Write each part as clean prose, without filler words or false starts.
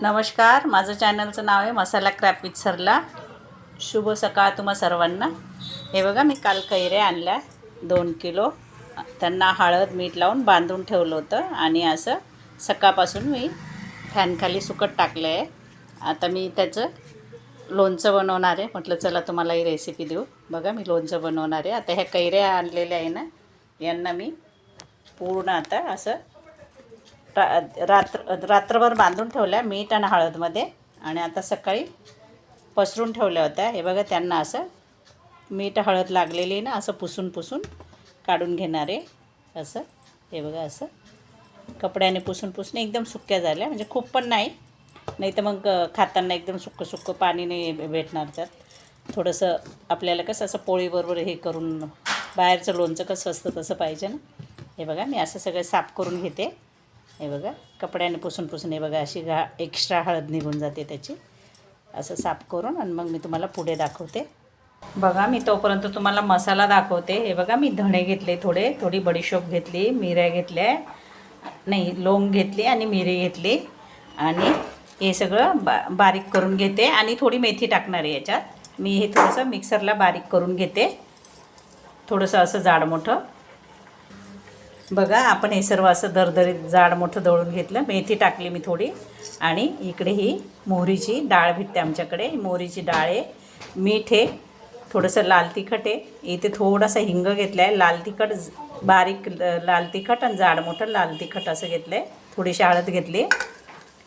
नमस्कार, माझं चॅनलचं नाव आहे मसाला क्रॅप विथ सरला. शुभ सकाळ तुम्हा सर्वांना. हे बघा, मी काल कैऱ्या आणल्या 2 किलो. त्यांना हळद मीठ लावून बांधून ठेवलं होतं आणि असं सकाळपासून मी फॅनखाली सुकत टाकलं आहे. आता मी त्याचं लोणचं बनवणार आहे. म्हटलं चला तुम्हाला ही रेसिपी देऊ. बघा, मी लोणचं बनवणार आहे. आता ह्या कैऱ्या आणलेल्या आहे ना, यांना मी पूर्ण आता असं रात्रभर बांधून ठेवल्या मीठ आणि हळदमध्ये, आणि आता सकाळी पसरून ठेवल्या होत्या. हे बघा, त्यांना असं मीठ हळद लागलेली ना, असं पुसून काढून घेणार आहे. असं हे बघा, असं कपड्याने पुसून एकदम सुक्या झाल्या, म्हणजे खूप पण नाही, नाही तर मग खाताना एकदम सुक्कं पाणी नाही भेटणार त्यात. थोडंसं आपल्याला कसं असं पोळीबरोबर हे करून, बाहेरचं लोणचं कसं असतं तसं पाहिजे ना. हे बघा, मी असं सगळं साफ करून घेते. हे बघा, कपड्याने पुसून हे बघा, अशी एक्स्ट्रा हळद निघून जाते त्याची. असं साफ करून आणि मग मी तुम्हाला पुढे दाखवते. बघा, मी तोपर्यंत तुम्हाला मसाला दाखवते. हे बघा, मी धणे घेतले, थोडी बडीशोप घेतली, मिऱ्या घेतल्या, नाही लवंग घेतली आणि मिरी घेतली, आणि हे सगळं बारीक करून घेते. आणि थोडी मेथी टाकणार आहे याच्यात. मी हे थोडंसं मिक्सरला बारीक करून घेते, थोडंसं असं जाड मोठं. बघा, आपण हे सर्व असं दरदरीत जाड मोठं दळून घेतलं. मेथी टाकली मी थोडी, आणि इकडे ही मोहरीची डाळ भेटते आमच्याकडे. मोहरीची डाळ आहे, मीठ आहे, थोडंसं लाल तिखट आहे, इथे थोडासा हिंग घेतला आहे, लाल तिखट बारीक लाल तिखट आणि जाड मोठं लाल तिखट असं घेतलं आहे, थोडीशी हळद घेतली.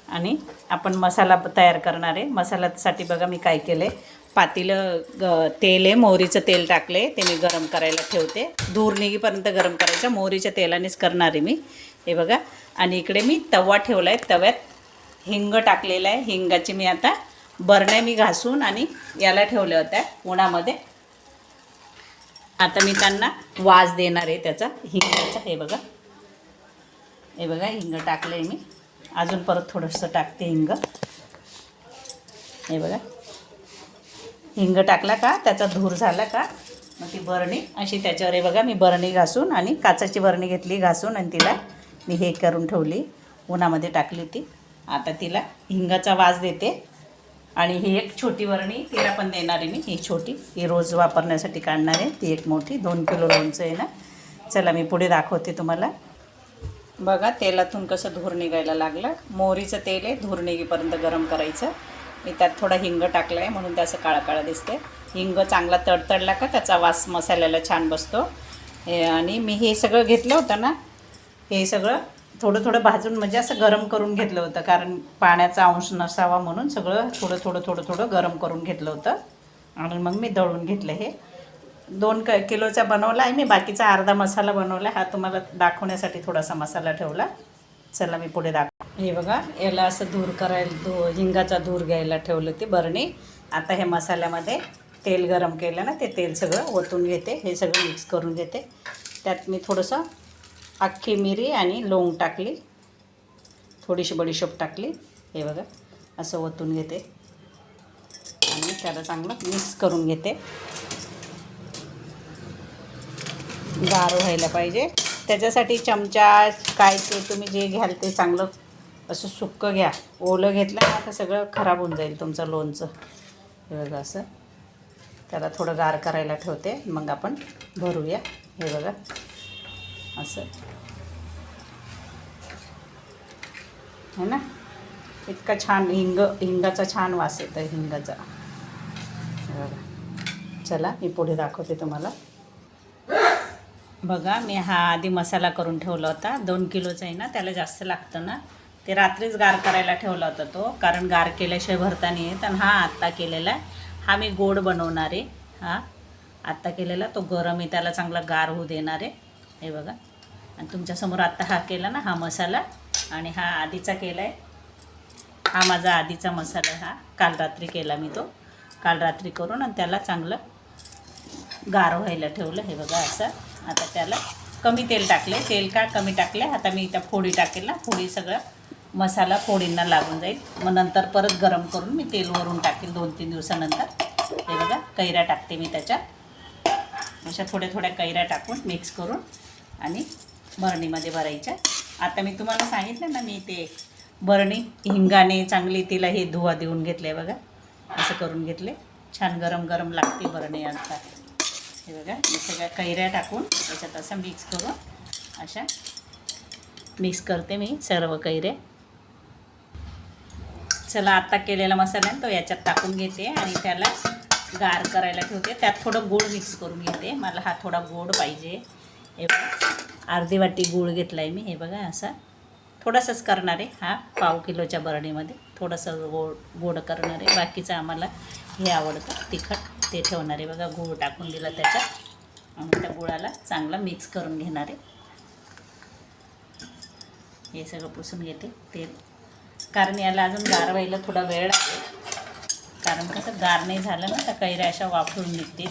आणि आपण मसाला तयार करणार आहे. मसाल्यासाठी बघा मी काय केलं आहे. पातेलं तेल आहे, मोहरीचं तेल टाकले, ते मी गरम करायला ठेवते. धूर निघीपर्यंत गरम करायचं, मोहरीच्या तेलानेच करणार आहे मी. हे बघा, आणि इकडे मी तवा ठेवला आहे, तव्यात हिंग टाकलेला आहे. हिंगाची मी आता बरण्या मी घासून आणि याला ठेवल्या होत्या उन्हामध्ये. आता मी त्यांना वास देणार आहे त्याचा, हिंगाचा. हे बघा, हिंग टाकलं आहे मी. अजून परत थोडंसं टाकते हिंग. हे बघा, हिंग टाकला का त्याचा धूर झाला का मग ती बरणी अशी त्याच्यावर, हे बघा, मी बरणी घासून, आणि काचाची बरणी घेतली घासून, आणि तिला मी हे करून ठेवली, उन्हामध्ये टाकली होती. आता तिला हिंगाचा वास देते. आणि ही एक छोटी बरणी तिला पण देणार आहे मी. ही छोटी, ही रोज वापरण्यासाठी काढणार आहे. ती एक मोठी 2 किलो लोणचं आहे ना. चला मी पुढे दाखवते तुम्हाला. बघा, तेलातून कसं धूर निघायला लागलं. मोहरीचं तेल आहे, धूर निघेपर्यंत गरम करायचं. मी त्यात थोडा हिंग टाकला आहे म्हणून ते असं काळा दिसते. हिंग चांगला तडतडला का त्याचा वास मसाल्याला छान बसतो. आणि मी हे सगळं घेतलं होतं ना, हे सगळं थोडं भाजून, म्हणजे असं गरम करून घेतलं होतं, कारण पाण्याचा अंश नसावा म्हणून सगळं थोडं गरम करून घेतलं होतं. आणि मग मी दळून घेतलं. हे 2 किलोचा बनवला आहे मी, बाकीचा अर्धा मसाला बनवला. हा तुम्हाला दाखवण्यासाठी थोडासा मसाला ठेवला. चला मी पुढे हे बघा, याला असं धूर करायला, हिंगाचा धूर घ्यायला ठेवलं ते बरणी. आता हे मसाल्यामध्ये तेल गरम केलं ना, ते तेल सगळं ओतून घेते. हे सगळं मिक्स करून घेते. त्यात मी थोडंसं अख्खी मिरी आणि लवंग टाकली, थोडीशी बडीशोप टाकली. हे बघा, असं ओतून घेते आणि त्याला चांगलं मिक्स करून घेते. गार व्हायला पाहिजे, त्याच्यासाठी चमचा काय ते तुम्ही जे घ्याल ते चांगलं असं सुक्कं घ्या. ओलं घेतलं ना तर सगळं खराब होऊन जाईल तुमचं लोणचं. हे बघा, असं त्याला थोडं गार करायला ठेवते, मग आपण भरूया. हे बघा, असं है ना. इतका छान हिंगाचा छान वास येतो हिंगाचा. हे बघा, चला मी पुढे दाखवते तुम्हाला. बघा, मी हा आधी मसाला करून ठेवला होता. 2 किलोचा आहे ना, त्याला जास्त लागतं ना. ते रात्रीच गार करायला ठेवला होता तो, कारण गार केल्याशिवाय भरता नाही येत. आणि हा आत्ता केलेला, हा मी गोड बनवणार आहे. हा आत्ता केलेला तो गरम आहे, त्याला चांगला गार होऊ देणार आहे. हे बघा, आणि तुमच्यासमोर आत्ता हा केला ना, हा मसाला. आणि हा आधीचा केला आहे, हा माझा आधीचा मसाला आहे. हा काल रात्री केला मी तो, काल रात्री करून, आणि त्याला चांगलं गार व्हायला ठेवलं. हे बघा, असं. आता त्याला कमी तेल टाकले. तेल का कमी टाकले. आता मी त्या फोडी टाकेल ना, फोडी सगळं मसाला फोडींना लागून जाईल. मग नंतर परत गरम करून मी तेल वरून टाकेल 2-3 दिवसानंतर. हे बघा, कैऱ्या टाकते मी त्याच्यात. अशा थोड्या कैऱ्या टाकून मिक्स करून आणि बरणीमध्ये भरायच्या. आता मी तुम्हाला सांगितलं ना, मी ते बरणी हिंगाने चांगली तिला हे धुवा देऊन घेतले बघा, असं करून घेतले. छान गरम गरम लागते बरणी आता. हे बघा मी सगळ्या कैऱ्या टाकून त्याच्यात असं मिक्स करून अशा मिक्स करते मी सर्व कैऱ्या. चला आता केलेला मसाला आहे तो याच्यात टाकून घेते आणि त्याला गार करायला ठेवते. त्यात थोडं गूळ मिक्स करून घेते, मला हा थोडा गोड पाहिजे. हे बघा अर्धी वाटी गूळ घेतला आहे मी. हे बघा असा थोडासाच करणार आहे, हा पाव किलोच्या बरणीमध्ये थोडंसं गोड करणार आहे. बाकीचं आम्हाला हे आवडतं तिखट ते ठेवणार आहे. बघा गूळ टाकून दिला त्याच्यात आणि त्या गुळाला चांगला मिक्स करून घेणार आहे. हे सगळं पुसून घेते तेल, कारण याला अजून गार व्हायला थोडा वेळ लागेल. कारण कसं गार नाही झालं ना तर कैऱ्या अशा वाफरून निघतील,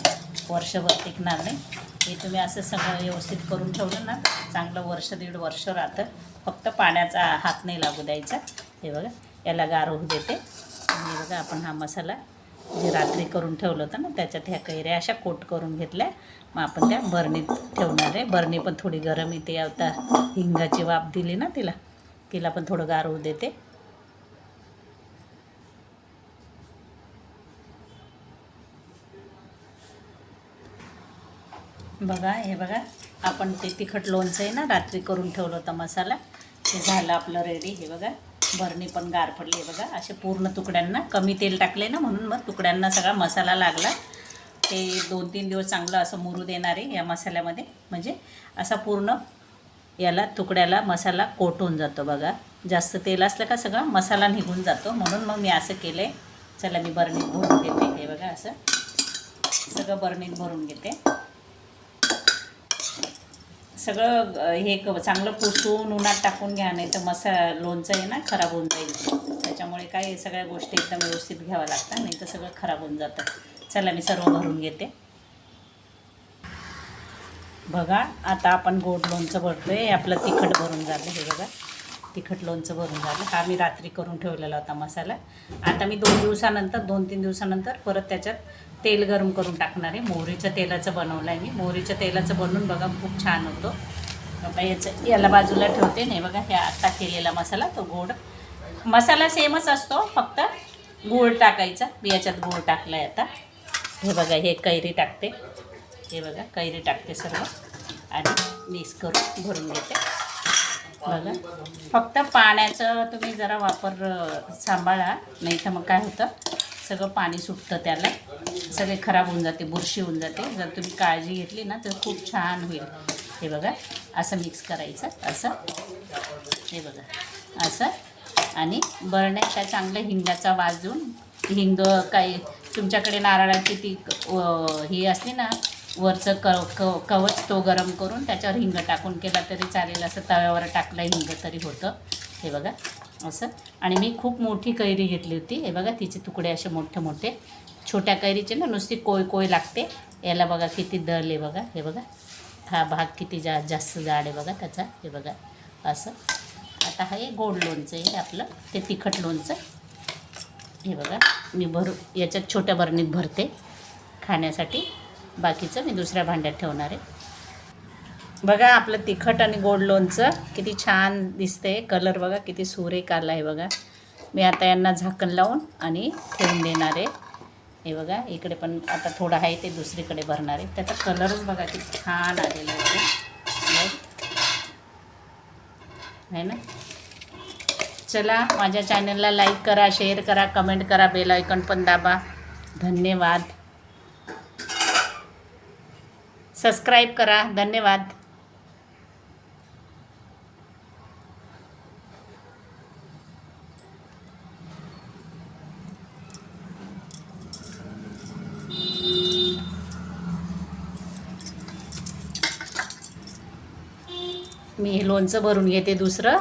वर्षभर टिकणार नाही. हे तुम्ही असं सगळं व्यवस्थित करून ठेवलं ना चांगलं वर्ष दीड वर्ष राहतं. फक्त पाण्याचा हात नाही लागू द्यायचा. हे बघा याला गार होऊ देते. आणि बघा आपण हा मसाला जे रात्री करून ठेवलं होतं ना त्याच्यात ह्या कैऱ्या अशा कोट करून घेतल्या. मग आपण त्या बरणीत ठेवणार आहे. बरणी पण थोडी गरम येते, आता हिंगाची वाफ दिली ना तिला पण थोडं गार होऊ देते. बघा हे बघा आपण ते तिखट लोणचं आहे ना रात्री करून ठेवलं होतं मसाला, ते झालं आपलं रेडी. हे बघा बरणी पण गार पडली. हे बघा असे पूर्ण तुकड्यांना कमी तेल टाकले ना म्हणून मग तुकड्यांना सगळा मसाला लागला. ते 2-3 दिवस चांगलं असं मुरू देणार आहे या मसाल्यामध्ये, म्हणजे असा पूर्ण याला तुकड्याला मसाला कोट होऊन जातो. बघा जास्त तेल असलं का सगळा मसाला निघून जातो, म्हणून मग मी असं केलं आहे. चला मी बरणीत भरून घेते. हे बघा असं सगळं बरणीत भरून घेते. सगळं हे चांगलं पुसून उन्हात टाकून घ्या, नाही तर लोणचं आहे ना खराब होऊन जाईल. त्याच्यामुळे काय सगळ्या गोष्टी एकदम व्यवस्थित घ्याव्या लागतात, नाही तर सगळं खराब होऊन जातं. चला मी सर्व भरून घेते. बघा आता आपण गोड लोणचं भरतो आहे. आपलं तिखट भरून झालं. हे बघा तिखट लोणचं भरून झालं. हा मी रात्री करून ठेवलेला होता मसाला. आता मी 2-3 दिवसानंतर परत त्याच्यात तेल गरम करून टाकणार आहे. मोहरीच्या तेलाचं बनवलं आहे मी. मोहरीच्या तेलाचं बनवून बघा खूप छान होतो. आता याला बाजूला ठेवते. नाही बघा हे आता केलेला मसाला, तो गोड मसाला सेमच असतो, फक्त गूळ टाकायचा. मी याच्यात गूळ टाकला आहे आता. हे बघा हे कैरी टाकते. हे बघा कैरी टाकते सर्व आणि मिक्स करून भरून घेते. बघा फक्त पाण्याचं तुम्ही जरा वापर सांभाळा, नाही तर मग काय होतं सगळं पाणी सुटतं त्याला, सगळे खराब होऊन जाते, बुरशी होऊन जाते. जर तुम्ही काळजी घेतली ना तर खूप छान होईल. हे बघा असं मिक्स करायचं असं. हे बघा असं आणि बरण्याच्या चांगलं हिंगाचा वास देऊन, हिंग काही तुमच्याकडे नारळाची ती ही असते ना वरचं कवच, तो गरम करून त्याच्यावर हिंग टाकून केला तरी चालेल. असं तव्यावर टाकलं हिंग तरी होतं. हे बघा असं. आणि मी खूप मोठी कैरी घेतली होती. हे बघा तिचे तुकडे असे मोठे मोठे. छोट्या कैरीचे ना नुसती कोय लागते. याला बघा किती दल आहे बघा. हे बघा हा भाग किती जास्त जाड आहे बघा त्याचा. हे बघा असं. आता हे गोड लोणचं आहे आपलं, ते तिखट लोणचं. हे बघा मी याच्यात छोट्या बरणीत भरते खाण्यासाठी. बाकीचं मी दुसऱ्या भांड्यात ठेवणार आहे. बघा आपलं तिखट आणि गोड लोणचं किती छान दिसते. कलर बघा किती सुरेख आला आहे बघा. मी आता यांना झाकण लावून आणि ठेवून देणार आहे. हे बघा इकडे पण आता थोडं आहे ते दुसरीकडे भरणार आहे. त्याचा कलरच बघा किती छान आलेला आहे ना. चला माझ्या चॅनलला लाईक करा, शेअर करा, कमेंट करा, बेल आयकॉन पण दाबा. धन्यवाद. सबस्क्राईब करा. धन्यवाद. मी हे लोणचं भरून घेते दुसरं.